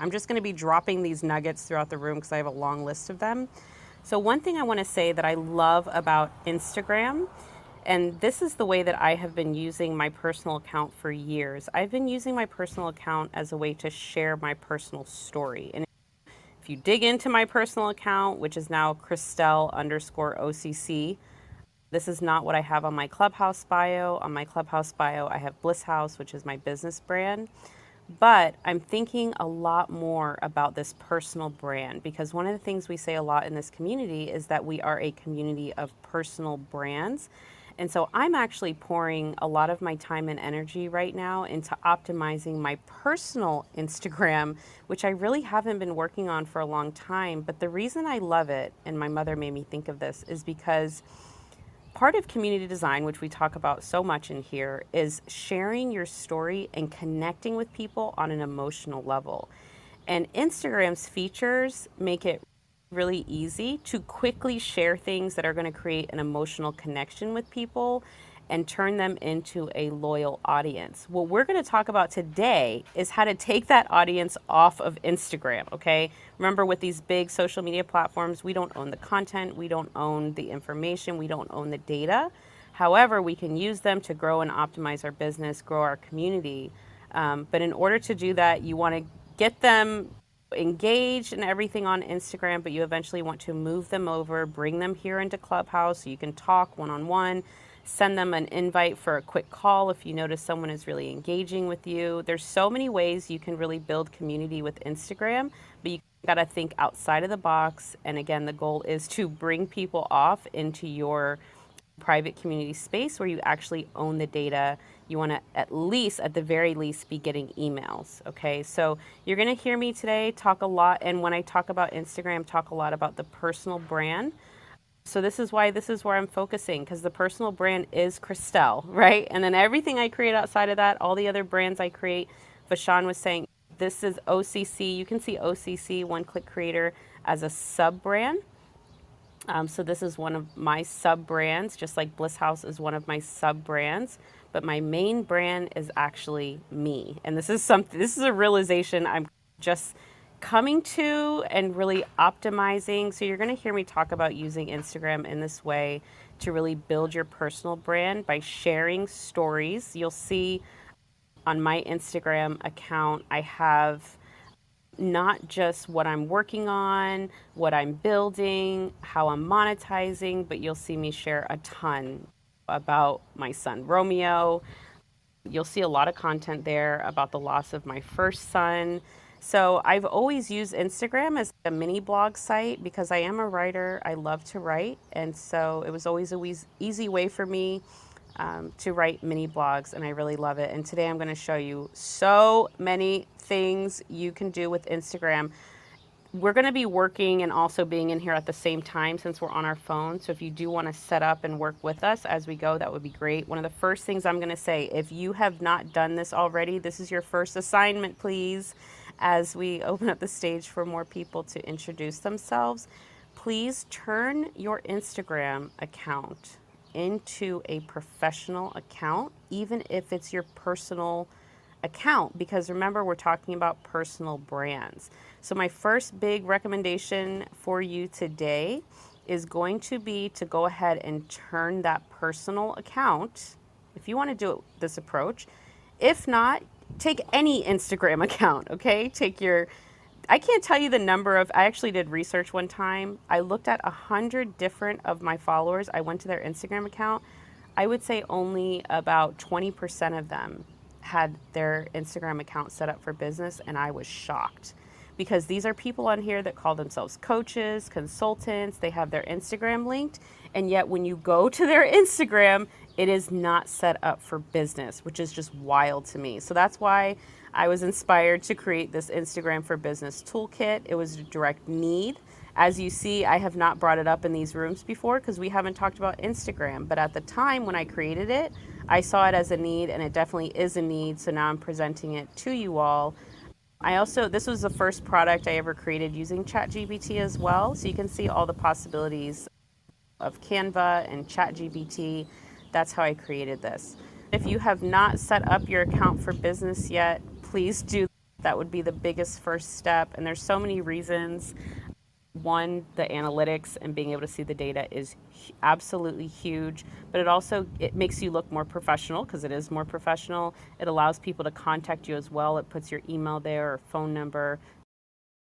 I'm just going to be dropping these nuggets throughout the room because I have a long list of them. So one thing I want to say that I love about Instagram, and this is the way that I have been using my personal account for years. I've been using my personal account as a way to share my personal story. And if you dig into my personal account, which is now Christelle_OCC, this is not what I have on my Clubhouse bio. On my Clubhouse bio, I have Bliss House, which is my business brand. But I'm thinking a lot more about this personal brand because one of the things we say a lot in this community is that we are a community of personal brands. And so I'm actually pouring a lot of my time and energy right now into optimizing my personal Instagram, which I really haven't been working on for a long time. But the reason I love it, and my mother made me think of this, is because part of community design, which we talk about so much in here, is sharing your story and connecting with people on an emotional level. And Instagram's features make it really easy to quickly share things that are going to create an emotional connection with people and turn them into a loyal audience. What we're going to talk about today is how to take that audience off of Instagram, okay? Remember, with these big social media platforms, we don't own the content, we don't own the information, we don't own the data. However, we can use them to grow and optimize our business, grow our community. But in order to do that, you want to get them engaged and everything on Instagram, but you eventually want to move them over, bring them here into Clubhouse so you can talk one-on-one, send them an invite for a quick call if you notice someone is really engaging with you. There's so many ways you can really build community with Instagram, but you got to think outside of the box. And again, the goal is to bring people off into your private community space where you actually own the data. You want to at the very least, be getting emails. Okay, so you're going to hear me today talk a lot, and when I talk about Instagram, talk a lot about the personal brand. So this is where I'm focusing, because the personal brand is Christelle, right? And then everything I create outside of that, all the other brands I create, Vashawn was saying, this is OCC. You can see OCC, One Click Creator, as a sub brand. So this is one of my sub brands, just like Bliss House is one of my sub brands. But my main brand is actually me. And this is a realization I'm just coming to and really optimizing. So you're going to hear me talk about using Instagram in this way to really build your personal brand by sharing stories. You'll see on my Instagram account, I have not just what I'm working on, what I'm building, how I'm monetizing, but you'll see me share a ton about my son Romeo. You'll see a lot of content there about the loss of my first son. So I've always used Instagram as a mini blog site because I am a writer. I love to write. And so it was always an easy way for me to write mini blogs, and I really love it. And today I'm going to show you so many things you can do with Instagram. We're going to be working and also being in here at the same time since we're on our phone. So if you do want to set up and work with us as we go, that would be great. One of the first things I'm going to say, if you have not done this already, this is your first assignment, please, as we open up the stage for more people to introduce themselves. Please turn your Instagram account into a professional account, even if it's your personal account, because remember, we're talking about personal brands. So my first big recommendation for you today is going to be to go ahead and turn that personal account, if you want to do it this approach. If not, take any Instagram account, okay? I can't tell you the number of, I actually did research one time. I looked at 100 different of my followers. I went to their Instagram account. I would say only about 20% of them had their Instagram account set up for business, and I was shocked because these are people on here that call themselves coaches, consultants. They have their Instagram linked, and yet when you go to their Instagram, it is not set up for business, which is just wild to me. So that's why I was inspired to create this Instagram for Business toolkit. It was a direct need. As you see, I have not brought it up in these rooms before because we haven't talked about Instagram. But at the time when I created it, I saw it as a need, and it definitely is a need. So now I'm presenting it to you all. This was the first product I ever created using ChatGPT as well. So you can see all the possibilities of Canva and ChatGPT. That's how I created this. If you have not set up your account for business yet, please do. That would be the biggest first step. And there's so many reasons. One, the analytics and being able to see the data is absolutely huge, but it makes you look more professional because it is more professional. It allows people to contact you as well. It puts your email there or phone number